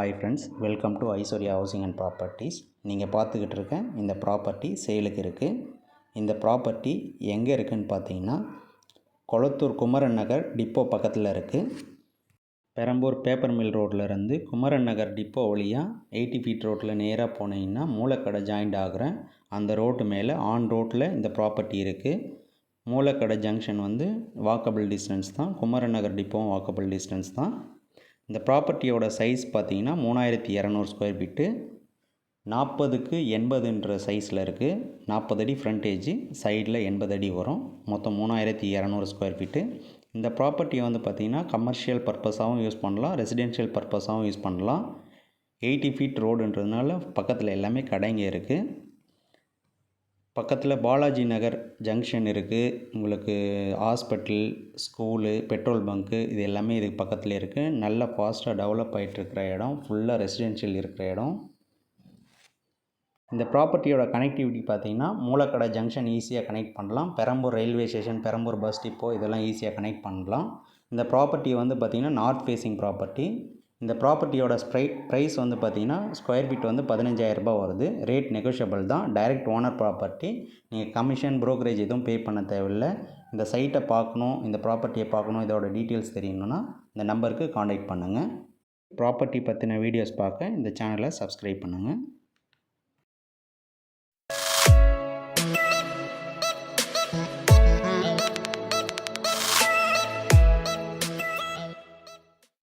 Hi friends, welcome to Aishwarya housing and properties. நீங்கள் பார்த்துக்கிட்டு இருக்க இந்த ப்ராப்பர்ட்டி சேலுக்கு இருக்குது. இந்த ப்ராப்பர்ட்டி எங்கே இருக்குதுன்னு பார்த்தீங்கன்னா, கொளத்தூர் குமரன் நகர் டிப்போ பக்கத்தில் இருக்குது. பெரம்பூர் பேப்பர் மில் ரோட்லேருந்து குமரன் நகர் டிப்போ வழியாக 80 ஃபீட் ரோட்டில் நேராக போனீங்கன்னா மூலக்கடை ஜாயிண்ட் ஆகிற அந்த ரோட்டு மேலே ஆன் ரோட்டில் இந்த ப்ராப்பர்ட்டி இருக்குது. மூலக்கடை ஜங்ஷன் வாக்கபிள் டிஸ்டன்ஸ் தான். குமரன் நகர் டிப்போவும் வாக்கபிள் டிஸ்டன்ஸ் தான். இந்த ப்ராப்பர்ட்டியோட சைஸ் பார்த்தீங்கன்னா 3200 ஸ்கொயர் ஃபீட்டு, 40க்கு 80ன்ற சைஸில் இருக்குது. 40 அடி ஃப்ரண்டேஜ், சைடில் 80 அடி வரும். மொத்தம் 3200 ஸ்கொயர் ஃபீட்டு. இந்த ப்ராப்பர்ட்டியை பார்த்திங்கன்னா கமர்ஷியல் பர்பஸாகவும் யூஸ் பண்ணலாம், ரெசிடென்ஷியல் பர்பஸாகவும் யூஸ் பண்ணலாம். 80 ஃபீட் ரோடுன்றதுனால பக்கத்தில் எல்லாமே கடைங்க இருக்குது. பக்கத்தில் பாலாஜி நகர் ஜங்ஷன் இருக்குது. உங்களுக்கு ஹாஸ்பிட்டல், ஸ்கூலு, பெட்ரோல் பங்க்கு இது எல்லாமே இதுக்கு பக்கத்தில் இருக்குது. நல்ல ஃபாஸ்ட்டாக டெவலப் ஆகிட்டுருக்கிற இடம், ஃபுல்லாக ரெசிடென்ஷியல் இருக்கிற இடம். இந்த ப்ராப்பர்ட்டியோட கனெக்டிவிட்டி பார்த்திங்கன்னா மூலக்கடை ஜங்ஷன் ஈஸியாக கனெக்ட் பண்ணலாம். Perambur railway station, Perambur bus depot இதெல்லாம் ஈஸியாக கனெக்ட் பண்ணலாம். இந்த ப்ராப்பர்ட்டி பார்த்திங்கன்னா நார்த் ஃபேஸிங் ப்ராப்பர்ட்டி. இந்த ப்ராப்பர்ட்டியோட ப்ரைஸ் பார்த்திங்கன்னா ஸ்கொயர் ஃபீட் 15,000 ரூபாய் வருது. ரேட் நெகோஷியபிள் தான். Direct owner property. நீங்கள் கமிஷன், ப்ரோக்கரேஜ் எதுவும் பே பண்ண தேவையில்லை. இந்த சைட்டை பார்க்கணும், இந்த ப்ராப்பர்ட்டியை பார்க்கணும், இதோட டீட்டெயில்ஸ் தெரியணுன்னா இந்த நம்பருக்கு காண்டாக்ட் பண்ணுங்கள். ப்ராப்பர்ட்டி பற்றின வீடியோஸ் பார்க்க இந்த சேனலை சப்ஸ்கிரைப் பண்ணுங்கள்.